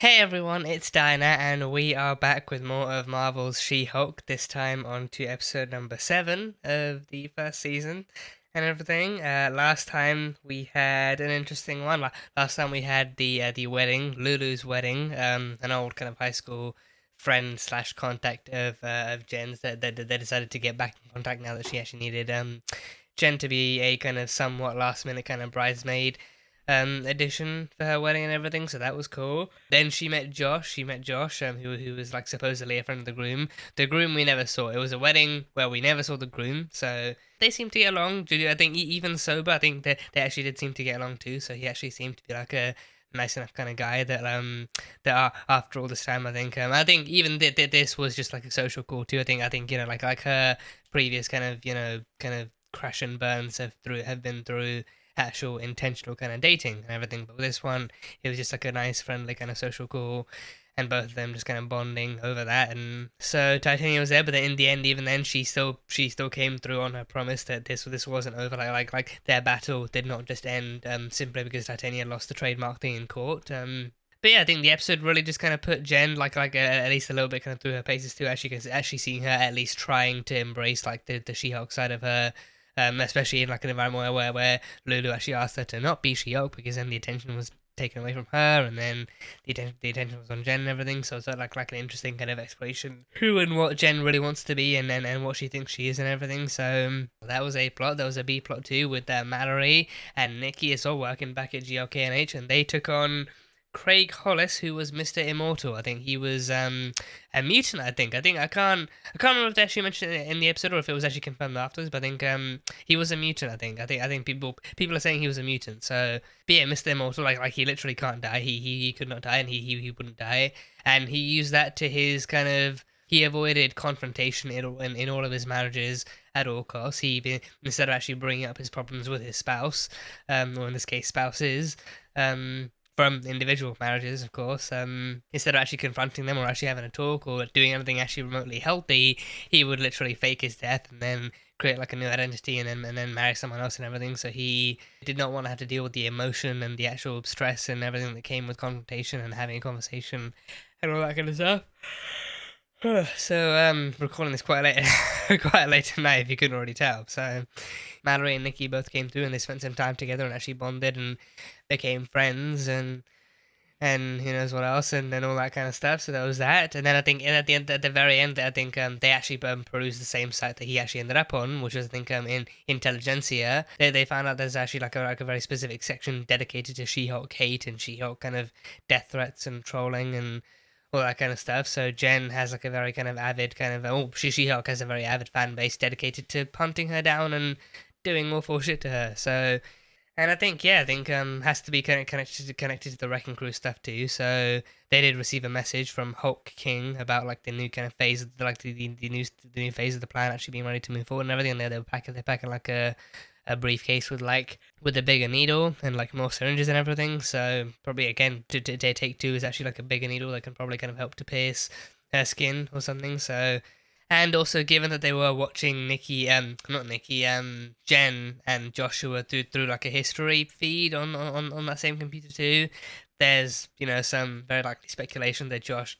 Hey everyone, it's Dinah, and we are back with more of Marvel's She-Hulk, this time on to episode number 7 of the first season and everything. Last time we had an interesting one. Last time we had the wedding, Lulu's wedding, an old kind of high school friend slash contact of Jen's that they decided to get back in contact now that she actually needed Jen to be a kind of somewhat last minute kind of bridesmaid addition for her wedding and everything, so that was cool. Then she met Josh. Who was like supposedly a friend of the groom. The groom we never saw. It was a wedding where we never saw the groom, so they seemed to get along. I think even sober, I think they actually did seem to get along too. So he actually seemed to be like a nice enough kind of guy that after all this time, I think even this was just like a social call too. I think like her previous kind of crash and burns have been through actual intentional kind of dating and everything. But with this one, it was just like a nice, friendly kind of social call, and both of them just kind of bonding over that. And so Titania was there, but then in the end, even then, she still came through on her promise that this wasn't over. Like their battle did not just end simply because Titania lost the trademark thing in court. But yeah, I think the episode really just kind of put Jen at least a little bit kind of through her paces too. Actually seeing her at least trying to embrace like the She-Hulk side of her, especially in like an environment where Lulu actually asked her to not be She-Hulk because then the attention was taken away from her, and then the attention was on Jen and everything. So it's like an interesting kind of exploration who and what Jen really wants to be, and what she thinks she is and everything. So that was a plot. There was a B plot too with Mallory and Nikki is all working back at GLKNH, and they took on Craig Hollis, who was Mr. Immortal. I think he was a mutant. I can't remember if they actually mentioned it in the episode or if it was actually confirmed afterwards. But I think he was a mutant. I think people are saying he was a mutant. So, but yeah, Mr. Immortal, like he literally can't die. He could not die, and he wouldn't die. And he used that to his kind of. He avoided confrontation in all of his marriages at all costs. Instead of actually bringing up his problems with his spouse, or in this case spouses, from individual marriages, of course, instead of actually confronting them or actually having a talk or doing anything actually remotely healthy, he would literally fake his death and then create like a new identity and then marry someone else and everything. So he did not want to have to deal with the emotion and the actual stress and everything that came with confrontation and having a conversation and all that kind of stuff. So, recording this quite late, quite late at night, if you couldn't already tell. So, Mallory and Nikki both came through, and they spent some time together and actually bonded and became friends, and who knows what else, and all that kind of stuff. So that was that. And then I think, and at the very end, I think they actually perused the same site that he actually ended up on, which was I think in Intelligentsia. They found out there's actually like a very specific section dedicated to She-Hulk hate and She-Hulk kind of death threats and trolling and all that kind of stuff. So Jen has like a very kind of avid kind of She-Hulk has a very avid fan base dedicated to hunting her down and doing awful shit to her. So, and I think has to be connected to the Wrecking Crew stuff too. So they did receive a message from Hulk King about like the new kind of phase of the new phase of the plan actually being ready to move forward and everything. And they're packing like a briefcase with a bigger needle and like more syringes and everything. So probably again to take two is actually like a bigger needle that can probably kind of help to pierce her skin or something. So, and also given that they were watching Jen and Joshua through like a history feed on that same computer too. There's some very likely speculation that Josh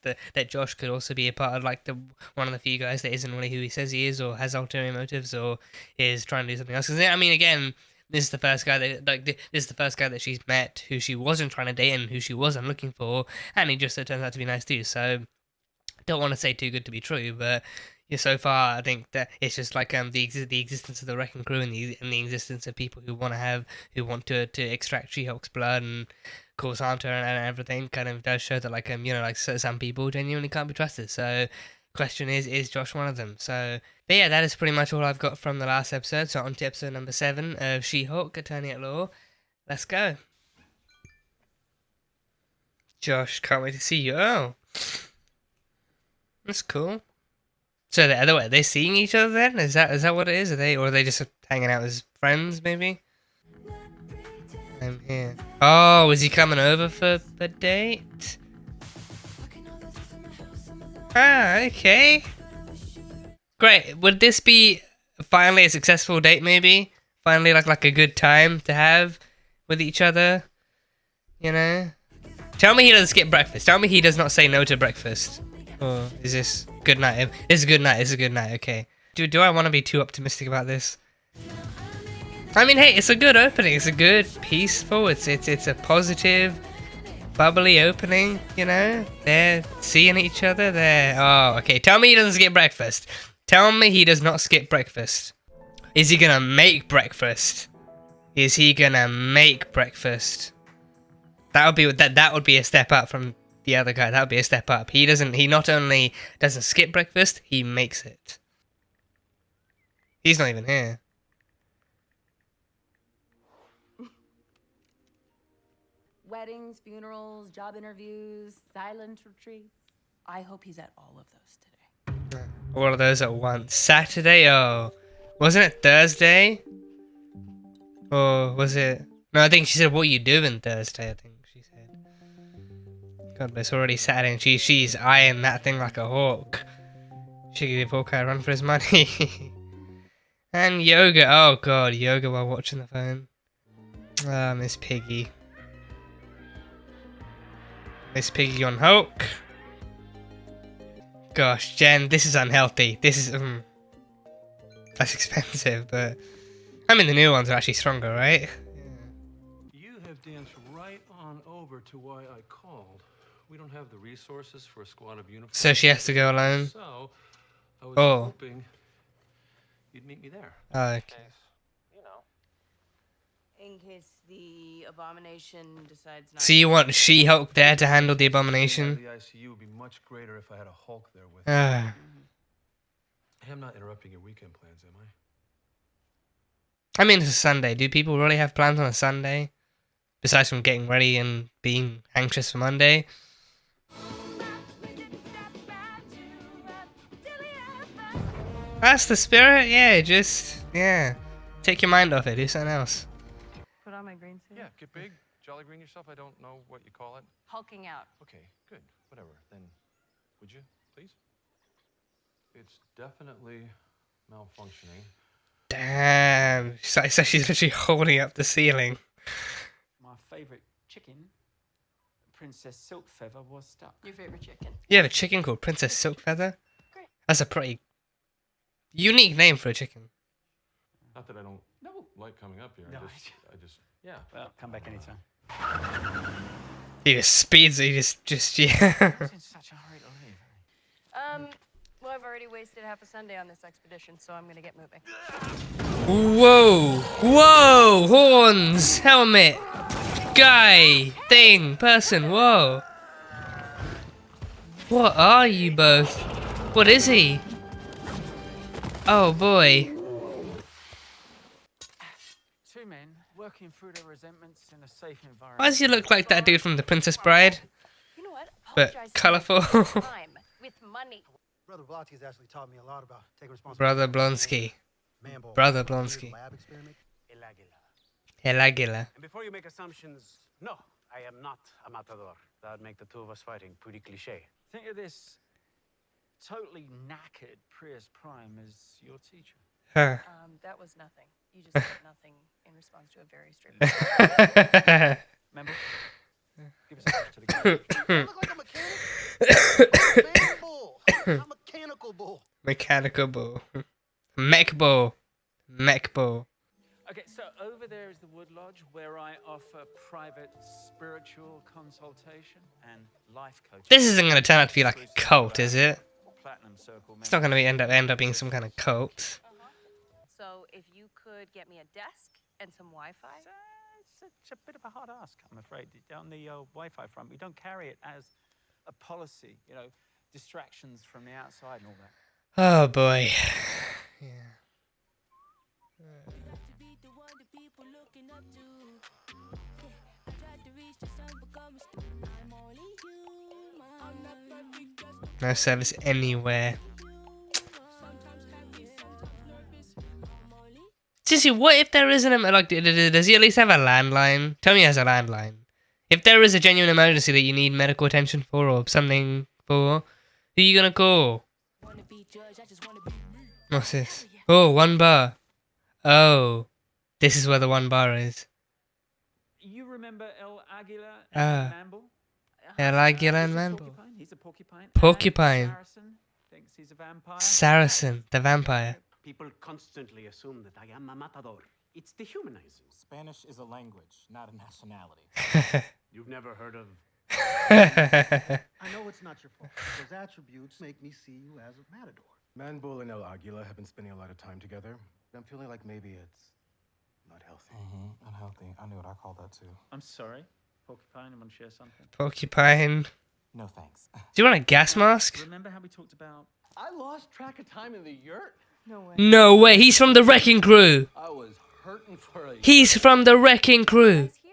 could also be a part of like the one of the few guys that isn't really who he says he is or has ulterior motives or is trying to do something else. Because I mean, again, this is the first guy that she's met who she wasn't trying to date and who she wasn't looking for, and he just so turns out to be nice too. So don't want to say too good to be true, but yeah, so far I think that it's just like the existence of the Wrecking Crew and the existence of people who want to extract She-Hulk's blood and cause harm to her and everything kind of does show that some people genuinely can't be trusted. So question is Josh one of them? So but yeah, that is pretty much all I've got from the last episode. So on to episode number 7 of She-Hulk Attorney at Law. Let's go. Josh, can't wait to see you. Oh, that's cool. So are they seeing each other then? Is that what it is? Are they just hanging out as friends maybe? I'm here. Oh, is he coming over for the date? Ah, okay. Great. Would this be finally a successful date maybe? Finally like a good time to have with each other? You know? Tell me he doesn't skip breakfast. Tell me he does not say no to breakfast. Or is this good night? It's a good night. It's a good night. Okay. Do I want to be too optimistic about this? I mean, hey, it's a good opening. It's a good, peaceful. It's a positive, bubbly opening. You know, they're seeing each other. Oh, okay. Tell me he doesn't skip breakfast. Tell me he does not skip breakfast. Is he gonna make breakfast? Is he gonna make breakfast? That would be a step up from the other guy. That would be a step up. He not only doesn't skip breakfast, he makes it. He's not even here. Weddings, funerals, job interviews, silent retreats. I hope he's at all of those today. All of those at once. Saturday? Oh. Wasn't it Thursday? Or was it... No, I think she said, what are you doing Thursday, I think she said. God, but it's already Saturday and she's eyeing that thing like a hawk. She could give Hawkeye a run for his money. And yoga. Oh god, yoga while watching the phone. Ah, Miss Piggy. Miss Piggy on Hulk. Gosh, Jen, this is unhealthy. This is... that's expensive, but... I mean, the new ones are actually stronger, right? Yeah. You have danced right on over to why I called. We don't have the resources for a squad of uniforms. So she has to go alone? So, I was Oh. hoping you'd meet me there. Oh, okay. You know. In case the abomination decides not So you want She-Hulk there to handle the abomination? The ICU would be much greater if I had a Hulk there with me. Ah. I'm not interrupting your weekend plans, am I? I mean, it's a Sunday. Do people really have plans on a Sunday? Besides from getting ready and being anxious for Monday? That's the spirit? Yeah, yeah. Take your mind off it. Do something else. Put on my green suit. Yeah, get big, jolly green yourself. I don't know what you call it. Hulking out. Okay, good. Whatever. Then, would you, please? It's definitely malfunctioning. Damn. So she's literally holding up the ceiling. My favorite chicken, Princess Silk Feather, was stuck. Your favorite chicken. You have a chicken called Princess Silkfeather? Great. That's a pretty unique name for a chicken. Not that I don't like coming up here. No, I just, yeah. Well, come back anytime. He just speeds, he just yeah. I was in such a hurry to leave. Well, I've already wasted half a Sunday on this expedition, so I'm gonna get moving. Whoa! Whoa! Horns! Helmet! Guy! Thing! Person! Whoa! What are you both? What is he? Oh boy. Two men working through their resentments in a safe environment. Why does he look like that dude from The Princess Bride? You know what? But Apologize colourful. time with money. Brother Blonsky has actually taught me a lot about taking responsibility. Brother Blonsky. Man-ball. Brother Blonsky. Lab experiment. El Aguila. And before you make assumptions, no, I am not a matador. That would make the two of us fighting pretty cliche. Think of this totally knackered Prius Prime as your teacher. Huh. That was nothing. You just said nothing in response to a very straightforward. Remember? Give us a touch to the game. I look like a mechanic. I'm a bull. I'm a mechanical bull. Mechanical bull. Mech bull. Mech bull. Okay, so over there is the Wood Lodge, where I offer private spiritual consultation and life coaching. This isn't going to turn out to be like a cult, is it? Platinum Circle. It's not going to end up being some kind of cult. So if you could get me a desk and some Wi-Fi. It's a bit of a hard ask, I'm afraid. On the Wi-Fi front, we don't carry it as a policy, you know, distractions from the outside and all that. Oh boy. Yeah. No service anywhere. Sissy, what if there isn't a, like, does he at least have a landline? Tell me he has a landline. If there is a genuine emergency that you need medical attention for or something for, who are you gonna call? What's this? Oh, 1 bar. Oh, this is where the 1 bar is. You remember El Aguila Ah. and Mamble? Yeah, like your own This is man. Porcupine. He's a porcupine. And Porcupine. Saracen thinks he's a vampire. Saracen, the vampire. People constantly assume that I am a matador. It's dehumanizing. Spanish is a language, not a nationality. You've never heard of... I know it's not your fault. Those attributes make me see you as a matador. Manbull and El Aguila have been spending a lot of time together. I'm feeling like maybe it's not healthy. Unhealthy. I knew what I called that too. I'm sorry. Porcupine, I want to share something. Porcupine. No thanks. Do you want a gas mask? Remember how we talked about... I lost track of time in the yurt. No way. No way, he's from the Wrecking Crew. I was hurting for a... He's from the Wrecking Crew. He's here?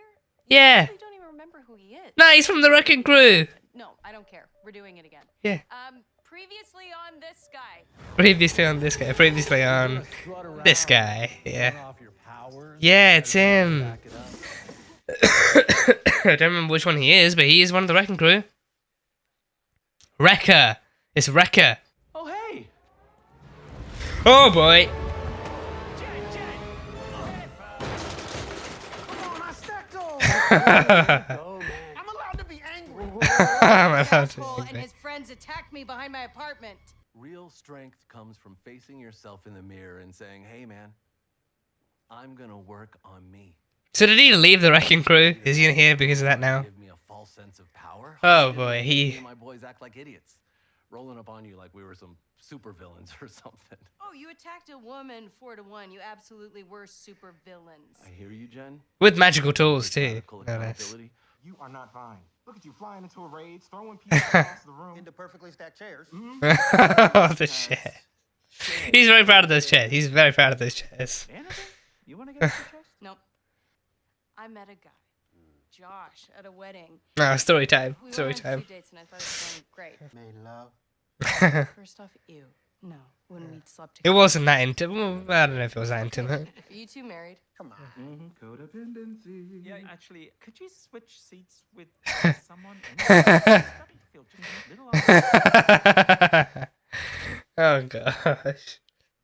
You Yeah. probably don't even remember who he is. No, he's from the Wrecking Crew. No, I don't care. We're doing it again. Yeah. Previously on this guy. Previously on this guy. Previously on this guy. Yeah. Yeah, it's him. I don't remember which one he is, but he is one of the Wrecking Crew. Wrecker. It's Wrecker. Oh, hey! Oh boy. Come on, I stacked all. Oh, man. I'm allowed to be angry. I'm allowed to Asshole be and his friends attacked me behind my apartment. Real strength comes from facing yourself in the mirror and saying, hey, man, I'm gonna work on me. So did he leave the Wrecking Crew? Is he in here because of that now? Give me a false sense of power. Oh, Didn't boy, make he- me and my boys act like idiots, rolling up on you like we were some supervillains or something. Oh, you attacked a woman 4-1. You absolutely were super villains. I hear you, Jen. With magical tools too. Radical No less. accountability. You are not fine. Look at you flying into a rage, throwing people across the room. Into perfectly stacked chairs. Oh, the shit. He's very proud of those chairs. He's very proud of those chairs. Annabelle? You want to get off your chest? Nope. I met a guy, Josh, at a wedding. No, story time. We Story went on time. 2 dates and I thought it was going great. Made love. First off, ew. No, when we slept It together. wasn't that intimate. Well, I don't know if it was that intimate. Are you two married? Come on. Codependency. Yeah, actually, could you switch seats with someone? Starting to feel just a little Oh gosh.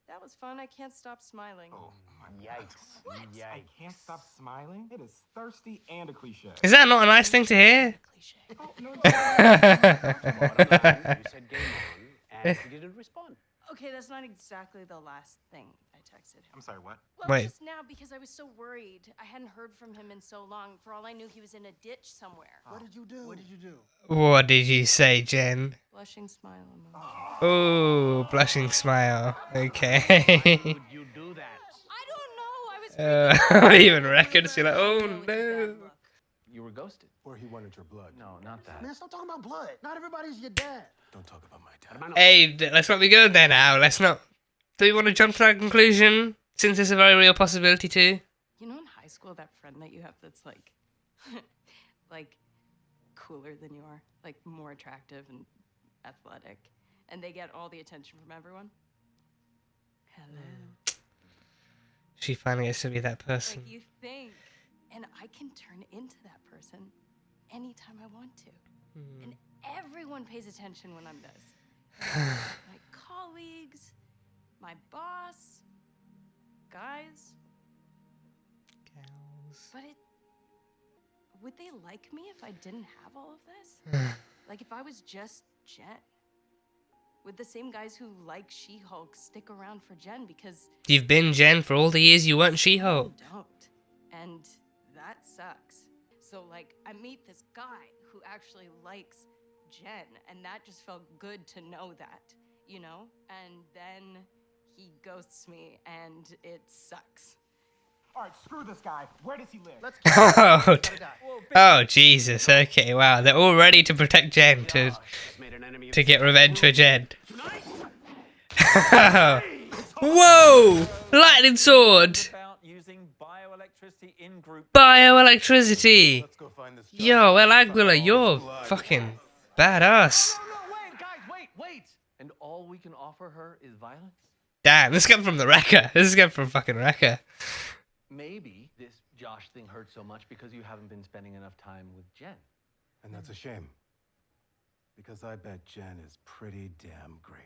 That was fun. I can't stop smiling. Oh my Yikes. I Yikes. can't stop smiling. It is thirsty and a cliche. Is that not a nice thing to hear? Cliche. Oh, no, Bottom line, you said game on, and he didn't respond. Okay, that's not exactly the last thing I texted him. I'm sorry, what? Well, Wait. just now because I was so worried. I hadn't heard from him in so long. For all I knew, he was in a ditch somewhere. What did you do? What did you do? What did you say, Jen? Blushing smile emoji. Oh, blushing smile. Okay. Would you do that? I don't know. I was Not even records. You're like, oh no. You were ghosted. Or he wanted your blood. No, not that. Man, stop talking about blood. Not everybody's your dad. Don't talk about my dad. Hermano, Hey, let's not be going there now. Let's not. Do you want to jump to that conclusion? Since it's a very real possibility too. You know, in high school, that friend that you have that's like, like, cooler than you are, like more attractive and athletic, and they get all the attention from everyone. Hello. She finally gets to be that person. Like you think, and I can turn into that person anytime I want to, and everyone pays attention when I'm this. My colleagues, my boss, guys. But would they like me if I didn't have all of this? Like if I was just Jen? Would the same guys who like She-Hulk stick around for Jen because You've been Jen for all the years you weren't She-Hulk. I don't? And that sucks. So like I meet this guy who actually likes Jen, and that just felt good to know that, you know? And then he ghosts me and it sucks. All right, screw this guy. Where does he live? Let's Oh, get it out. oh Jesus. Okay, wow. They're all ready to protect Jen Josh has made an enemy of to get revenge for Jen. tonight. Whoa! Lightning sword. About using bioelectricity in group. Bioelectricity. Let's go find this Yo, El Aguila, you're fucking badass. No, wait, guys, wait. And all we can offer her is violence? Damn, this came from the Wrecker. This is coming from fucking Wrecker. Maybe this Josh thing hurt so much because you haven't been spending enough time with Jen. And that's a shame. Because I bet Jen is pretty damn great.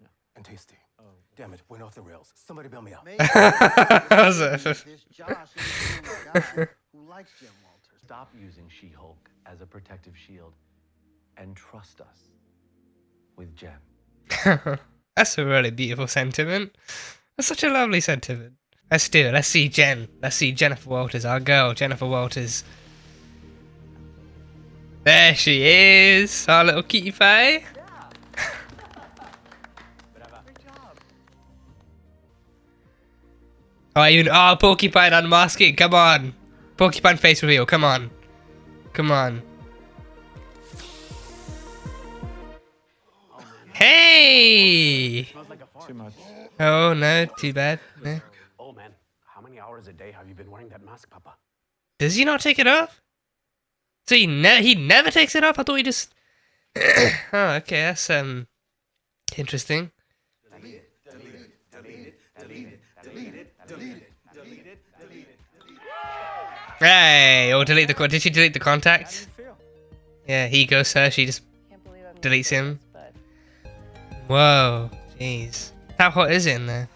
Yeah. And tasty. Oh. Damn it, went off the rails. Somebody bail me out. Maybe this Josh is the guy who likes Jim Walters. Stop using She-Hulk as a protective shield and trust us with Jen. That's a really beautiful sentiment. That's such a lovely sentiment. Let's do it. Let's see Jen. Let's see Jennifer Walters, our girl, Jennifer Walters. There she is, our little cutie pie. Oh, Porcupine unmasking, come on. Porcupine face reveal, come on. Come on. Hey! Too much. Oh no, too bad. No. Oh man, how many hours a day have you been wearing that mask, Papa? Does he not take it off? So he never takes it off? I thought he just... Oh, okay, that's interesting. Hey, or delete the... Did she delete the contact? Yeah, he ghosts her, she just deletes him. Whoa, jeez. How hot is it in there?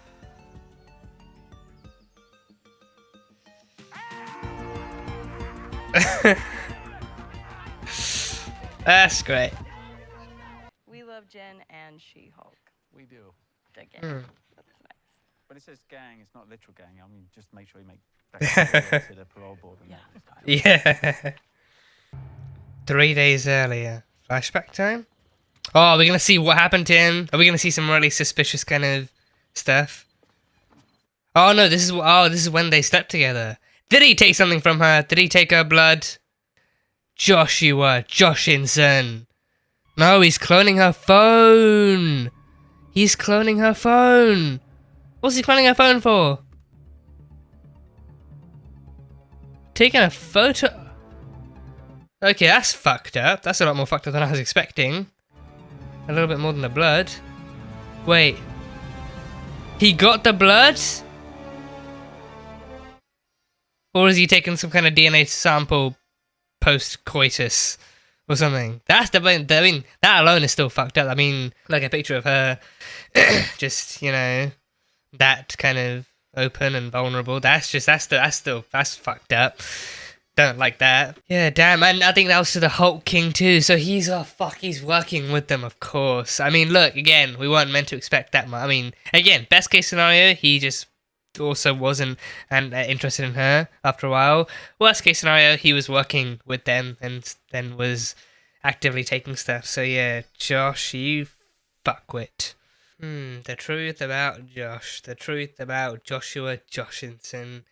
That's great. We love Jen and She-Hulk. We do. The gang. That's nice. When it says gang, it's not literal gang. I mean, just make sure you make that to the parole board. And Yeah. 3 days earlier. Flashback time? Oh, are we gonna see what happened to him? Are we gonna see some really suspicious kind of stuff? Oh no, this is when they slept together. Did he take something from her? Did he take her blood? Joshinson. No, he's cloning her phone. He's cloning her phone. What's he cloning her phone for? Taking a photo. Okay, that's fucked up. That's a lot more fucked up than I was expecting. A little bit more than the blood. Wait. He got the blood? Or is he taking some kind of DNA sample post-coitus or something? That's the... I mean, that alone is still fucked up. I mean, like a picture of her, just, you know, that kind of open and vulnerable. That's fucked up. Don't like that. Yeah, damn, and I think that was to the Hulk King too, so he's working with them, of course. I mean, look, again, we weren't meant to expect that much. I mean, again, best case scenario, he just also wasn't interested in her after a while. Worst case scenario, he was working with them and then was actively taking stuff. So yeah, Josh, you fuckwit. The truth about Josh. The truth about Joshua Joshinson.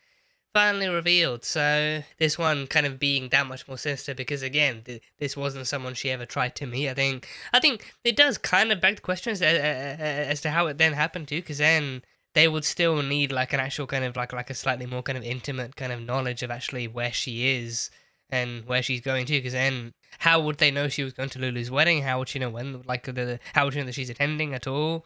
Finally revealed. So this one kind of being that much more sinister because again, this wasn't someone she ever tried to meet. I think it does kind of beg the question as to how it then happened too, because then they would still need like an actual kind of like a slightly more kind of intimate kind of knowledge of actually where she is and where she's going to, because then how would they know she was going to Lulu's wedding? How would she know when? Like how would she know that she's attending at all?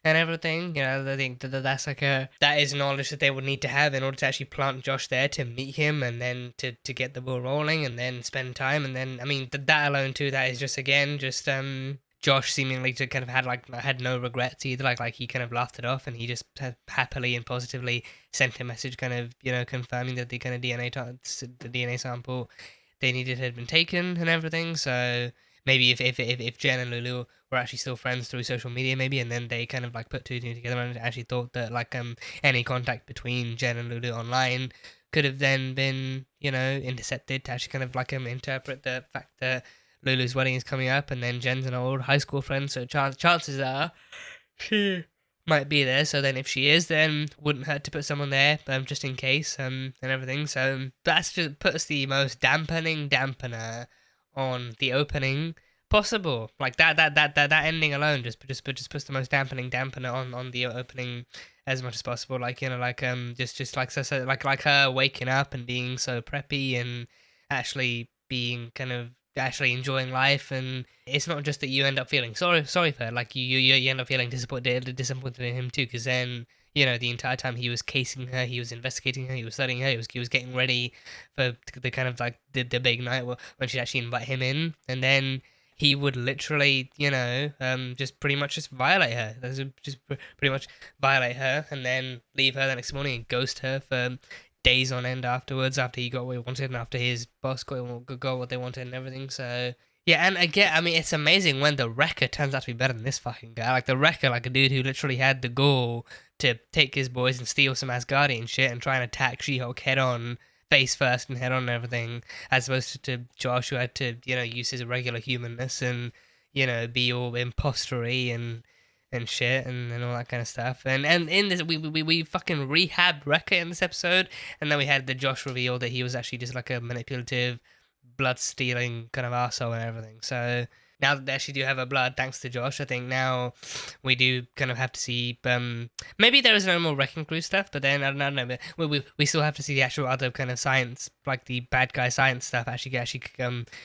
And everything, you know, I think that's like that is knowledge that they would need to have in order to actually plant Josh there to meet him and then to get the ball rolling and then spend time and then, I mean, that alone too, that is just Josh seemingly to kind of had no regrets either, like he kind of laughed it off and he just happily and positively sent a message kind of, you know, confirming that the kind of the DNA sample they needed had been taken and everything, so maybe if Jen and Lulu were actually still friends through social media, maybe, and then they kind of like put two and two together and actually thought that like any contact between Jen and Lulu online could have then been, you know, intercepted to actually kind of like interpret the fact that Lulu's wedding is coming up and then Jen's an old high school friend, so chances are she might be there. So then if she is, then wouldn't hurt to put someone there, just in case, and everything. So that's just puts the most dampener on the opening possible. Like that ending alone just puts the most dampener on the opening as much as possible. Like, you know, like just like so like her waking up and being so preppy and actually being kind of actually enjoying life, and it's not just that you end up feeling sorry for her, like you end up feeling disappointed in him too, because then, you know, the entire time he was casing her, he was investigating her, he was studying her, he was getting ready for the kind of like the big night when she'd actually invite him in, and then he would literally, you know, just pretty much just violate her, pretty much violate her, and then leave her the next morning and ghost her for days on end afterwards, after he got what he wanted and after his boss got what they wanted and everything. So yeah, and again, I mean, it's amazing when the Wrecker turns out to be better than this fucking guy. Like the Wrecker, like a dude who literally had the gall to take his boys and steal some Asgardian shit and try and attack She-Hulk head on, face first and head on and everything, as opposed to Josh, who had to, you know, use his regular humanness and, you know, be all impostery and shit and all that kind of stuff. And in this, we fucking rehabbed Wrecker in this episode, and then we had the Josh reveal that he was actually just like a manipulative, blood-stealing kind of arsehole and everything. So now that they actually do have a blood, thanks to Josh, I think now we do kind of have to see, maybe there is no more Wrecking Crew stuff, but then, I don't know, but we still have to see the actual other kind of science, like the bad guy science stuff actually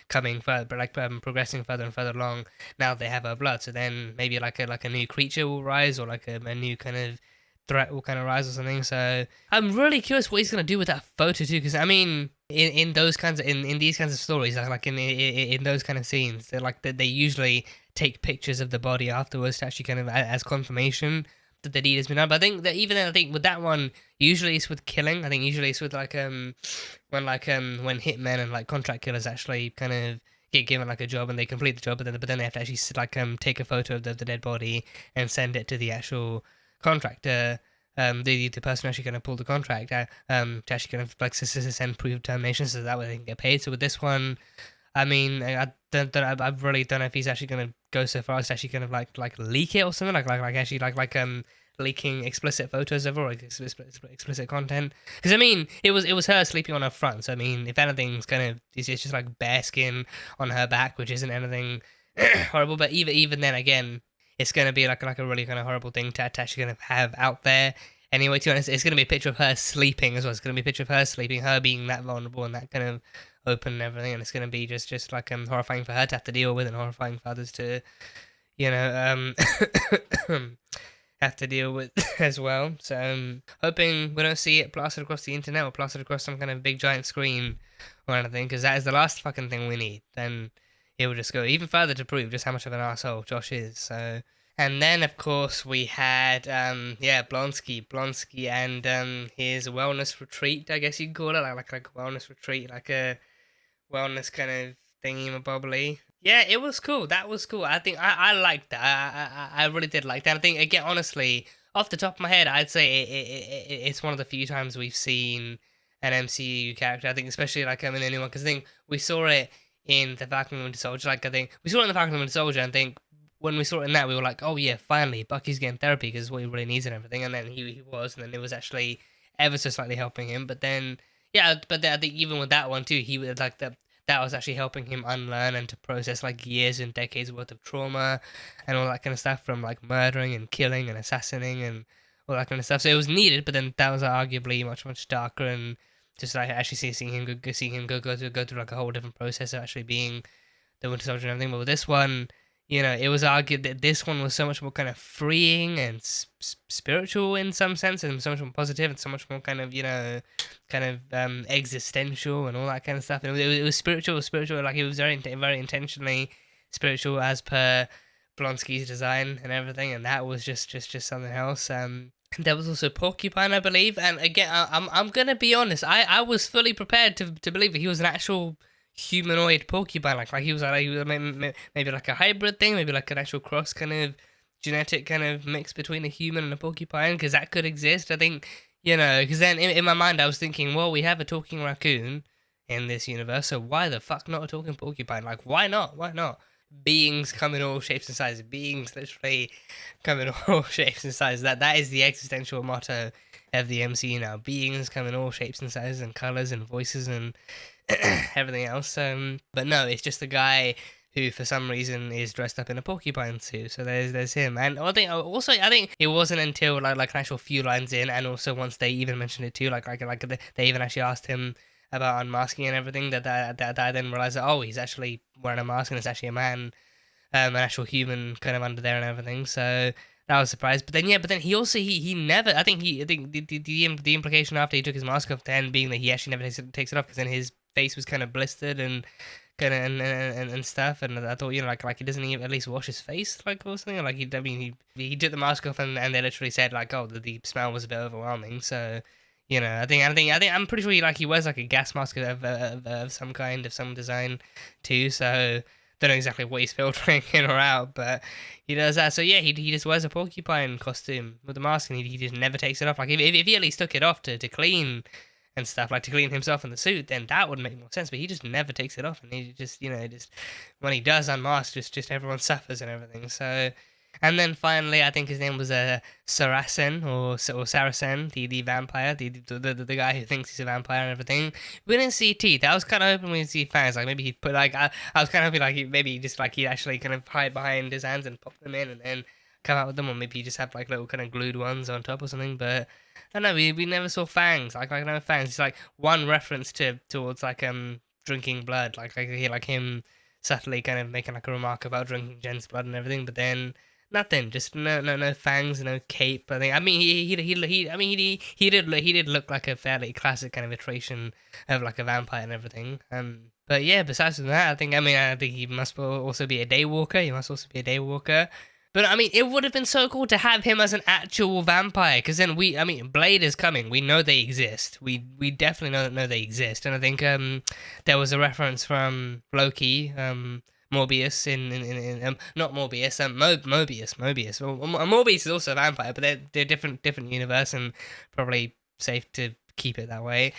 coming further, but like progressing further and further along now they have a blood. So then maybe like a new creature will rise, or like a new kind of threat will kind of rise or something. So I'm really curious what he's going to do with that photo too, because I mean, in those kinds of in these kinds of stories, like in those kind of scenes, they usually take pictures of the body afterwards to actually kind of as confirmation that the deed has been done. But I think that even then, I think with that one, usually it's with killing. I think usually it's with like when hitmen and like contract killers actually kind of get given like a job and they complete the job, but then they have to actually like take a photo of the dead body and send it to the actual contractor. The person actually going to pull the contract to actually kind of like send proof of termination, so that way they can get paid. So with this one, I mean, I really don't know if he's actually going to go so far as to actually kind of like leak it or something, like actually like leaking explicit photos of her, or explicit content. Because I mean, it was her sleeping on her front, so I mean, if anything's kind of it's just like bare skin on her back, which isn't anything horrible. But even then, again, it's going to be like a really kind of horrible thing to actually kind of have out there. Anyway, to be honest, it's going to be a picture of her sleeping as well. It's going to be a picture of her sleeping, her being that vulnerable and that kind of open and everything. And it's going to be just like horrifying for her to have to deal with, and horrifying for others to, you know, have to deal with as well. So hoping we don't see it plastered across the internet or plastered across some kind of big giant screen or anything, because that is the last fucking thing we need. Then it will just go even further to prove just how much of an asshole Josh is. So, and then of course we had Blonsky and his wellness retreat, I guess you'd call it, like a wellness retreat, like a wellness kind of thingy-mabobbly. Yeah, it was cool. That was cool. I think I liked that. I really did like that. I think, again, honestly, off the top of my head, I'd say it's one of the few times we've seen an MCU character. I think especially like in the new one, because I think we saw it in the Falcon and Winter Soldier. Like, I think we saw it in the Falcon and Winter Soldier, and I think when we saw it in that, we were like, oh yeah, finally, Bucky's getting therapy because it's what he really needs and everything. And then he was, and then it was actually ever so slightly helping him. But then, yeah, but I think even with that one too, he was like that was actually helping him unlearn and to process like years and decades worth of trauma and all that kind of stuff, from like murdering and killing and assassinating and all that kind of stuff. So it was needed, but then that was arguably much darker, and just like actually seeing him go through like a whole different process of actually being the Winter Soldier and everything. But with this one, you know, it was argued that this one was so much more kind of freeing and spiritual in some sense, and so much more positive, and so much more kind of, you know, kind of existential and all that kind of stuff. And it was spiritual, like it was very intentionally spiritual as per Blonsky's design and everything, and that was just something else. There was also Porcupine, I believe, and again, I'm gonna be honest, I was fully prepared to believe that he was an actual humanoid porcupine, like he was maybe like a hybrid thing, maybe like an actual cross kind of genetic kind of mix between a human and a porcupine, because that could exist. I think, you know, because then in my mind I was thinking, well, we have a talking raccoon in this universe, so why the fuck not a talking porcupine? Like, why not? Beings come in all shapes and sizes. Beings literally come in all shapes and sizes. That is the existential motto of the MCU now. Beings come in all shapes and sizes and colors and voices and everything else. But no, it's just a guy who for some reason is dressed up in a porcupine suit. So there's him. And I think it wasn't until like an actual few lines in, and also once they even mentioned it too, like they even actually asked him about unmasking and everything, that I then realized that, oh, he's actually wearing a mask and it's actually a man, an actual human kind of under there and everything. So that was a surprise. But then he also he never, I think the implication after he took his mask off then being that he actually never takes it off, because then his face was kind of blistered and kind of and stuff, and I thought, you know, like he doesn't even at least wash his face, like, or something. Like he took the mask off, and they literally said like, oh, the smell was a bit overwhelming, so, I'm pretty sure he wears like a gas mask of some kind, of some design too. So don't know exactly what he's filtering in or out, but he does that. So yeah, he just wears a porcupine costume with the mask, and he just never takes it off. Like if he at least took it off to clean and stuff, like to clean himself in the suit, then that would make more sense. But he just never takes it off, and he just just when he does unmask, just everyone suffers and everything. So. And then finally, I think his name was Saracen or Saracen, the vampire, the guy who thinks he's a vampire and everything. We didn't see teeth. I was kind of hoping we'd see fangs. Like maybe he'd put I was kind of hoping like maybe just like he'd actually kind of hide behind his hands and pop them in and then come out with them, or maybe he just have like little kind of glued ones on top or something. But I don't know. We never saw fangs. Like no fangs. It's like one reference towards like drinking blood. Like I hear like him subtly kind of making like a remark about drinking Jen's blood and everything, but then. Nothing, just no fangs, no cape. I think. I mean, he did look like a fairly classic kind of iteration of like a vampire and everything. But yeah, besides from that, I think he must also be a daywalker. He must also be a daywalker. But I mean, it would have been so cool to have him as an actual vampire, because then Blade is coming. We know they exist. We definitely know they exist, and I think there was a reference from Loki. Morbius in not Morbius, Mobius. Well, Morbius is also a vampire, but they're different universe, and probably safe to keep it that way.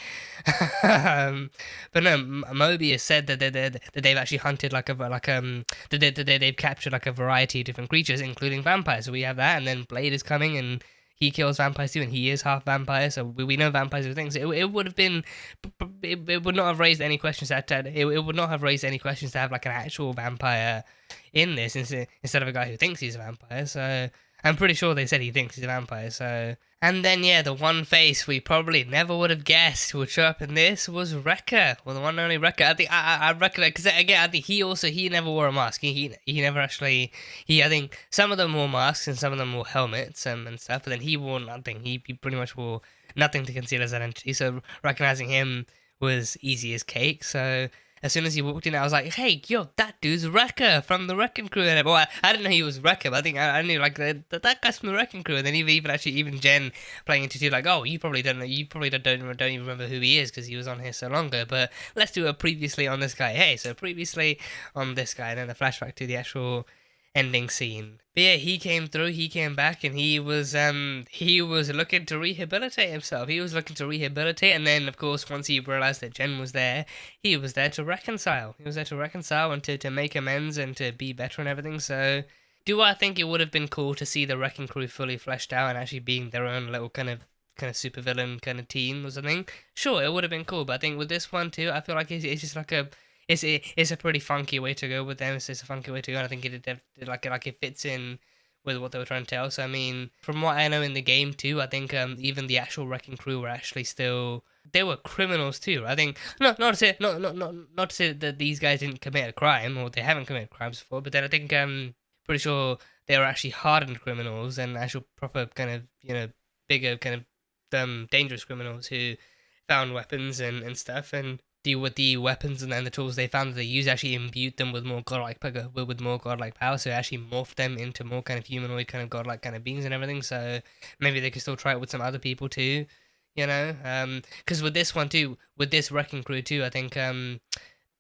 But no, Mobius said that they've actually hunted they've captured like a variety of different creatures, including vampires. So we have that, and then Blade is coming and. He kills vampires too, and he is half vampire, so we know vampires are things. It would have been, it would not have raised any questions it would not have raised any questions to have like an actual vampire in this instead of a guy who thinks he's a vampire. So I'm pretty sure they said he thinks he's a vampire. So and then yeah, the one face we probably never would have guessed would show up in this was Wrecker, well the one and only Wrecker. I think I reckon because again I think he never wore a mask. He never actually I think some of them wore masks and some of them wore helmets and stuff, but then he wore nothing. He pretty much wore nothing to conceal his identity. So recognizing him was easy as cake. So. As soon as he walked in, I was like, "Hey, yo, that dude's Wrecker from the Wrecking Crew." And I didn't know he was Wrecker, but I think I knew like that guy's from the Wrecking Crew. And then even Jen playing into two, like, "Oh, you probably don't know, you probably don't even remember who he is because he was on here so long ago." But let's do a previously on this guy. Hey, so previously on this guy, and then a flashback to the actual ending scene. But yeah, he came through, he came back, and he was looking to rehabilitate himself. He was looking to rehabilitate, and then of course once he realized that Jen was there, he was there to reconcile. He was there to reconcile and to make amends and to be better and everything. So do I think it would have been cool to see the Wrecking Crew fully fleshed out and actually being their own little kind of supervillain kind of team or something? Sure, it would have been cool, but I think with this one too, I feel like it's just like a it's a pretty funky way to go with them. It's just a funky way to go, and I think it fits in with what they were trying to tell. So I mean, from what I know in the game too, I think even the actual Wrecking Crew were actually still they were criminals too. I think not to say that these guys didn't commit a crime or they haven't committed crimes before, but then I think pretty sure they were actually hardened criminals and actual proper kind of bigger kind of dangerous criminals who found weapons and stuff and. With the weapons and then the tools they found that they used actually imbued them with more godlike power, so it actually morphed them into more kind of humanoid kind of godlike kind of beings and everything. So maybe they could still try it with some other people too, because with this one too, with this Wrecking Crew too, I think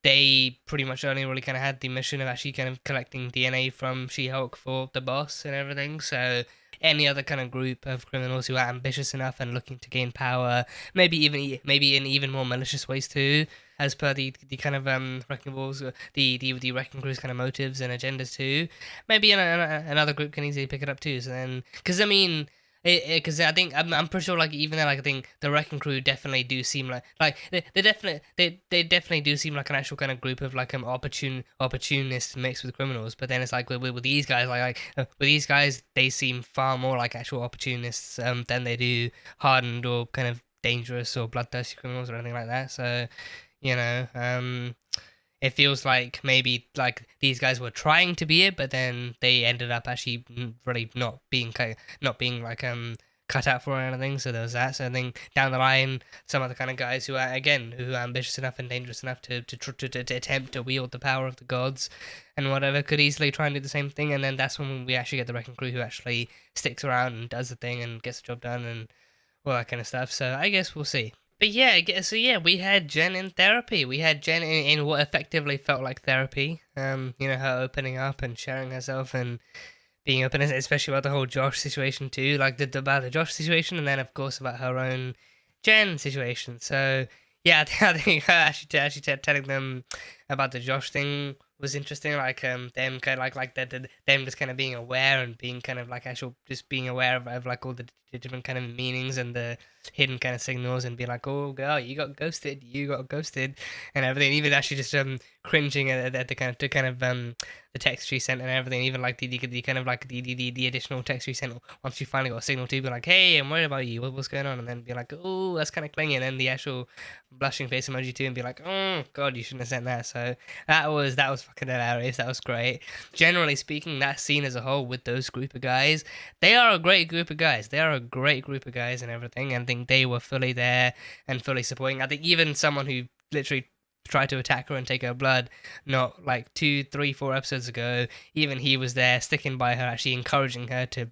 they pretty much only really kind of had the mission of actually kind of collecting DNA from She-Hulk for the boss and everything. So any other kind of group of criminals who are ambitious enough and looking to gain power, maybe in even more malicious ways too, as per the kind of Wrecking Balls, the Wrecking Crew's kind of motives and agendas too. Maybe another group can easily pick it up too. So then, because I mean. Because I think I'm pretty sure like even then like I think the Wrecking Crew definitely do seem like they definitely do seem like an actual kind of group of like opportunists mixed with criminals. But then it's like with these guys with these guys they seem far more like actual opportunists than they do hardened or kind of dangerous or bloodthirsty criminals or anything like that. So it feels like maybe like these guys were trying to be it, but then they ended up actually really not being like cut out for or anything. So there was that. So I think down the line, some other kind of guys who are ambitious enough and dangerous enough to attempt to wield the power of the gods and whatever could easily try and do the same thing. And then that's when we actually get the Wrecking Crew who actually sticks around and does the thing and gets the job done and all that kind of stuff. So I guess we'll see. But yeah, so yeah, we had Jen in therapy. We had Jen in what effectively felt like therapy. Her opening up and sharing herself and being open, especially about the whole Josh situation too, like about the Josh situation, and then of course about her own Jen situation. So yeah, I think her actually telling them about the Josh thing was interesting. Like them kind of like them just kind of being aware and being kind of like actual just being aware of like all the different kind of meanings and the hidden kind of signals, and be like, oh girl, you got ghosted, and everything. Even actually just cringing at the kind of the text she sent and everything, even like the kind of like the additional text she sent once you finally got a signal to be like, hey, I'm worried about you, what's going on, and then be like, oh, that's kind of clingy, and then the actual blushing face emoji too, and be like, oh god, you shouldn't have sent that. So that was fucking hilarious. That was great. Generally speaking, that scene as a whole with those group of guys, they are a great group of guys. They are a great group of guys and everything, and I think they were fully there and fully supporting. I think even someone who literally tried to attack her and take her blood not like 2, 3, 4 episodes ago, even he was there sticking by her, actually encouraging her to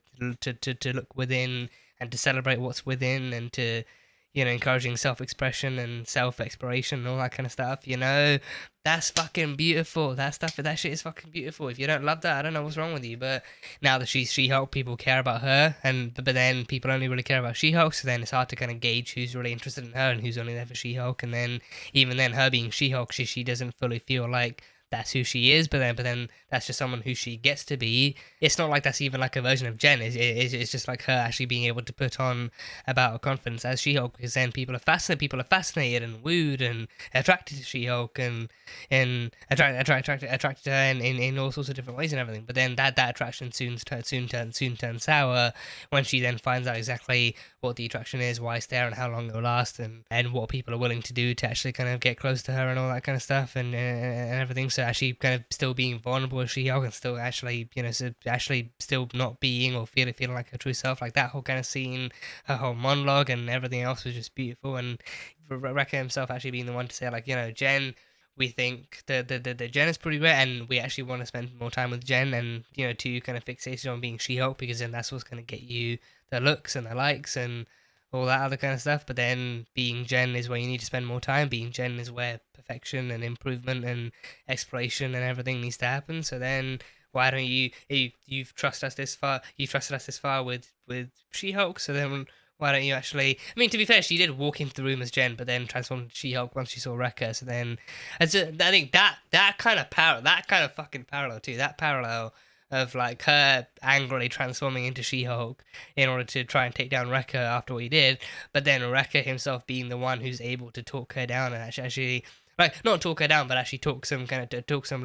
look within and to celebrate what's within, and to encouraging self-expression and self-exploration and all that kind of stuff. That's fucking beautiful. That shit is fucking beautiful. If you don't love that, I don't know what's wrong with you. But now that she's She-Hulk, people care about her, but then people only really care about She-Hulk, so then it's hard to kind of gauge who's really interested in her and who's only there for She-Hulk. And then even then, her being She-Hulk, she doesn't fully feel like that's who she is, but then that's just someone who she gets to be. It's not like that's even like a version of Jen. It's just like her actually being able to put on about her confidence as She-Hulk, because then people are fascinated and wooed and attracted to She-Hulk and attracted to her in all sorts of different ways and everything. But then that attraction soon turns sour when she then finds out exactly what the attraction is, why it's there, and how long it'll last, and what people are willing to do to actually kind of get close to her and all that kind of stuff and everything. So actually kind of still being vulnerable as She-Hulk, and still actually actually still not being or feeling like her true self. Like that whole kind of scene, her whole monologue and everything else was just beautiful. And Rekka himself actually being the one to say like, Jen, we think the Jen is pretty great, and we actually want to spend more time with Jen, and to kind of fixated on being She-Hulk, because then that's what's going to get you the looks and the likes and all that other kind of stuff. But then being Jen is where you need to spend more time. Being Jen is where perfection and improvement and exploration and everything needs to happen. So then why don't you've trusted us this far with She-Hulk, so then why don't you actually... I mean, to be fair, she did walk into the room as Jen, but then transformed into She-Hulk once she saw Rekka. So then, I think that kind of fucking parallel too. That parallel of like her angrily transforming into She-Hulk in order to try and take down Rekka after what he did, but then Rekka himself being the one who's able to talk her down and actually like not talk her down, but actually talk some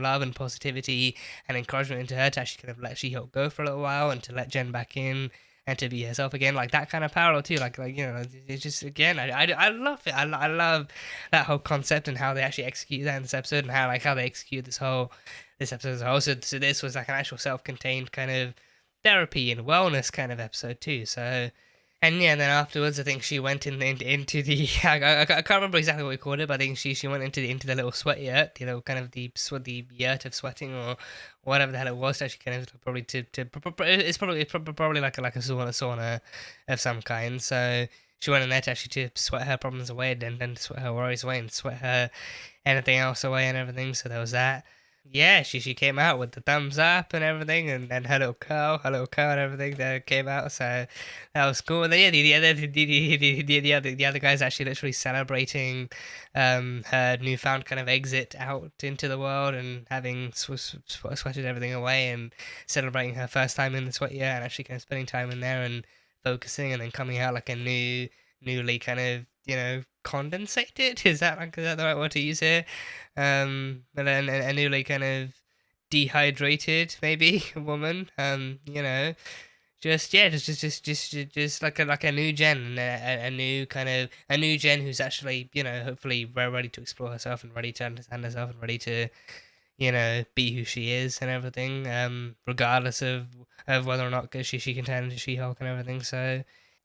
love and positivity and encouragement into her to actually kind of let She-Hulk go for a little while and to let Jen back in and to be herself again. Like that kind of parallel too. Like it's just, again, I love it. I love that whole concept and how they actually execute that in this episode, and how they execute this episode as a whole. So this was like an actual self-contained kind of therapy and wellness kind of episode too. So, and yeah, then afterwards, I think she went into the I can't remember exactly what we called it, but I think she went into the little sweat yurt, kind of the yurt of sweating or whatever the hell it was. Actually, kind of probably it's probably like a sauna of some kind. So she went in there to actually to sweat her problems away, and then sweat her worries away, and sweat her anything else away and everything. So there was that. Yeah, she came out with the thumbs up and everything, and then her little curl and everything that came out. So that was cool. And then yeah, the other guys actually literally celebrating her newfound kind of exit out into the world and having sweated everything away and celebrating her first time in the sweat year and actually kind of spending time in there and focusing, and then coming out like a newly kind of condensated, is that the right word to use here? But then a newly kind of dehydrated maybe woman, just like a new Jen, a new Jen who's actually hopefully very ready to explore herself and ready to understand herself and ready to be who she is and everything, regardless of whether or not she can turn into She-Hulk and everything. So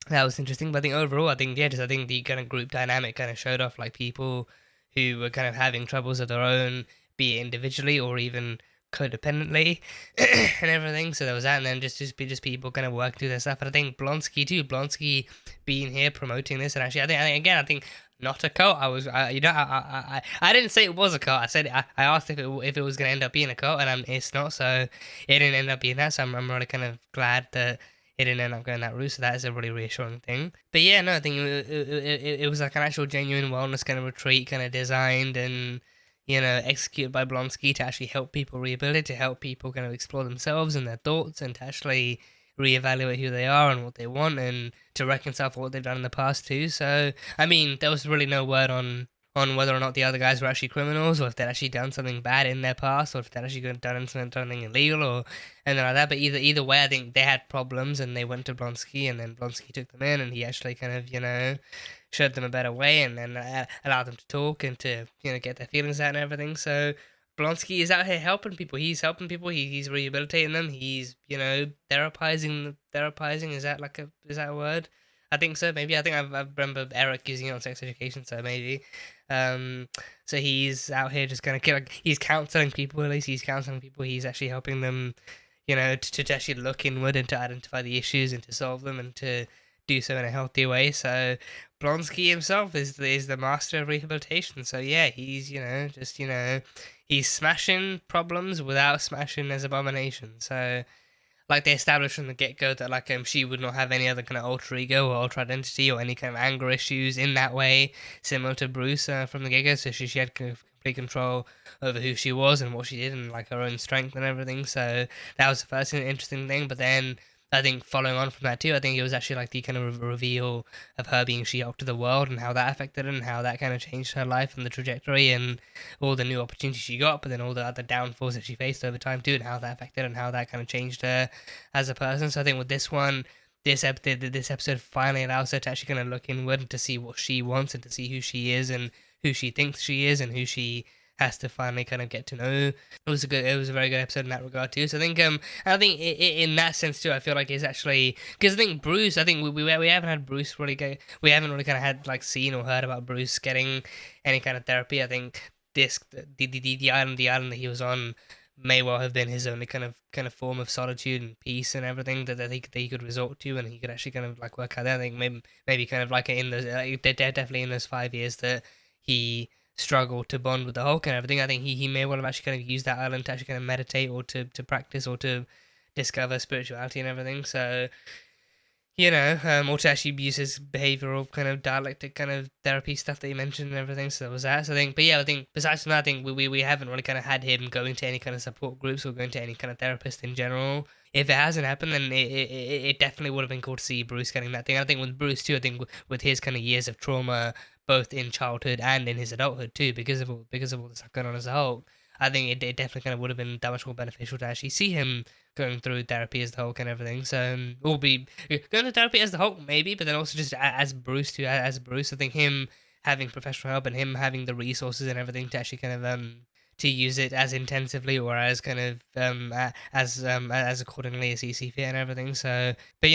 that was interesting. But I think overall, I think the kind of group dynamic kind of showed off like people who were kind of having troubles of their own, be it individually or even codependently and everything. So there was that, and then just people kind of working through their stuff. And I think Blonsky too. Blonsky being here promoting this, and actually, I think not a cult. I didn't say it was a cult. I said I asked if it was gonna end up being a cult, and it's not. So it didn't end up being that. So I'm really kind of glad that it didn't end up going that route, so that is a really reassuring thing. But yeah, no, I think it was like an actual genuine wellness kind of retreat, kind of designed and, executed by Blonsky to actually help people rehabilitate, to help people kind of explore themselves and their thoughts, and to actually reevaluate who they are and what they want, and to reconcile for what they've done in the past too. So, I mean, there was really no word on whether or not the other guys were actually criminals, or if they'd actually done something bad in their past, or if they'd actually done something illegal, or anything like that. But either way, I think they had problems, and they went to Blonsky, and then Blonsky took them in, and he actually kind of, showed them a better way, and then allowed them to talk and to, get their feelings out and everything. So Blonsky is out here helping people. He's helping people. He's rehabilitating them. He's, therapizing. Is that a word? I think so. Maybe I remember Eric using it on sex education. So maybe. So he's out here just kind of he's counseling people. At least he's counseling people. He's actually helping them, to actually look inward and to identify the issues and to solve them and to do so in a healthy way. So Blonsky himself is the master of rehabilitation. So yeah, he's he's smashing problems without smashing his abomination. So like they established from the get-go that she would not have any other kind of alter ego or alter identity or any kind of anger issues in that way, similar to Bruce from the get-go. So she had complete control over who she was and what she did and her own strength and everything. So that was the first interesting thing. But then I think following on from that too, I think it was actually the kind of reveal of her being She-Hulk to the world and how that affected her and how that kind of changed her life and the trajectory and all the new opportunities she got, but then all the other downfalls that she faced over time too, and how that affected her and how that kind of changed her as a person. So I think with this one, this episode finally allows her to actually kind of look inward and to see what she wants and to see who she is and who she thinks she is and who she has to finally kind of get to know. It was a very good episode in that regard too. So I think in that sense too, I feel like it's actually, because I think Bruce, we haven't had Bruce really we haven't really kind of had seen or heard about Bruce getting any kind of therapy. I think the island that he was on may well have been his only kind of form of solitude and peace and everything that he could resort to, and he could actually kind of work out there. I think maybe kind of in those definitely in those 5 years that he struggle to bond with the Hulk and everything. I think he may well have actually kind of used that island to actually kind of meditate or to practice or to discover spirituality and everything. So, or to actually use his behavioral kind of dialectic kind of therapy stuff that he mentioned and everything. So there was that. So I think besides from that, I think we haven't really kind of had him going to any kind of support groups or going to any kind of therapist in general. If it hasn't happened, then it definitely would have been cool to see Bruce getting that thing. I think with Bruce too, I think with his kind of years of trauma, both in childhood and in his adulthood too, because of all the stuff going on as a Hulk, I think it definitely kind of would have been that much more beneficial to actually see him going through therapy as the Hulk and everything. So we'll be going to therapy as the Hulk maybe, but then also just as Bruce too. As Bruce, I think him having professional help and him having the resources and everything to actually kind of to use it as intensively or as kind of as accordingly as he sees fit and everything. So, but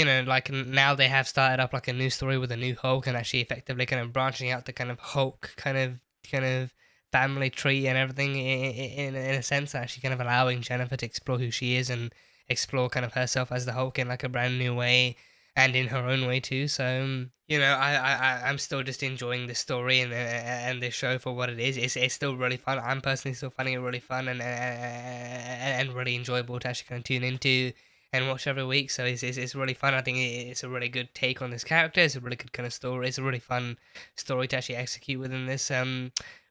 now they have started up a new story with a new Hulk and actually effectively kind of branching out the kind of Hulk kind of family tree and everything in a sense, actually kind of allowing Jennifer to explore who she is and explore kind of herself as the Hulk in a brand new way and in her own way too. So I'm still just enjoying the story and the show for what it is. It's still really fun. I'm personally still finding it really fun and really enjoyable to actually kind of tune into and watch every week. So it's really fun. I think it's a really good take on this character. It's a really good kind of story. It's a really fun story to actually execute within this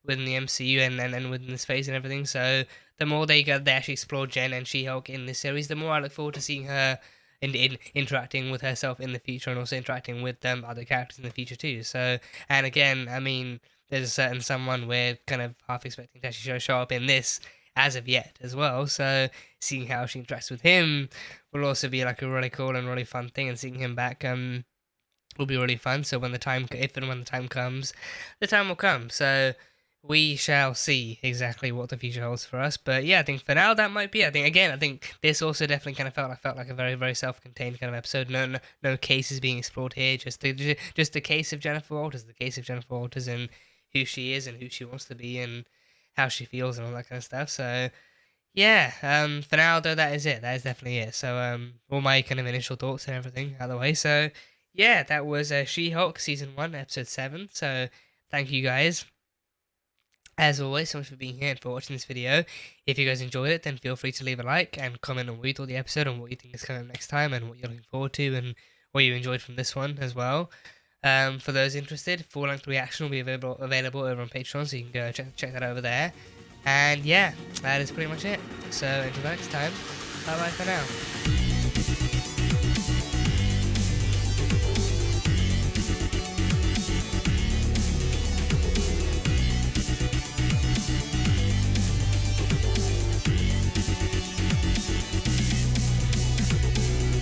within the MCU and within this phase and everything. So the more they actually explore Jen and She-Hulk in this series, the more I look forward to seeing her in interacting with herself in the future and also interacting with other characters in the future too. So, and again, I mean, there's a certain someone we're kind of half expecting to actually show up in this as of yet as well. So seeing how she interacts with him will also be a really cool and really fun thing, and seeing him back will be really fun. So if and when the time comes, the time will come. So we shall see exactly what the future holds for us. But yeah, I think for now that might be. I think this also definitely kind of felt like a very, very self-contained kind of episode. No cases being explored here. Just the case of Jennifer Walters. The case of Jennifer Walters and who she is and who she wants to be and how she feels and all that kind of stuff. So yeah, for now though, that is it. That is definitely it. So all my kind of initial thoughts and everything out of the way. So yeah, that was She-Hulk season 1, episode 7. So thank you guys, as always, so much for being here and for watching this video. If you guys enjoyed it, then feel free to leave a like and comment on what you thought of the episode and what you think is coming next time and what you're looking forward to and what you enjoyed from this one as well. For those interested, full-length reaction will be available over on Patreon, so you can go check that over there. And yeah, that is pretty much it. So until next time, bye bye for now.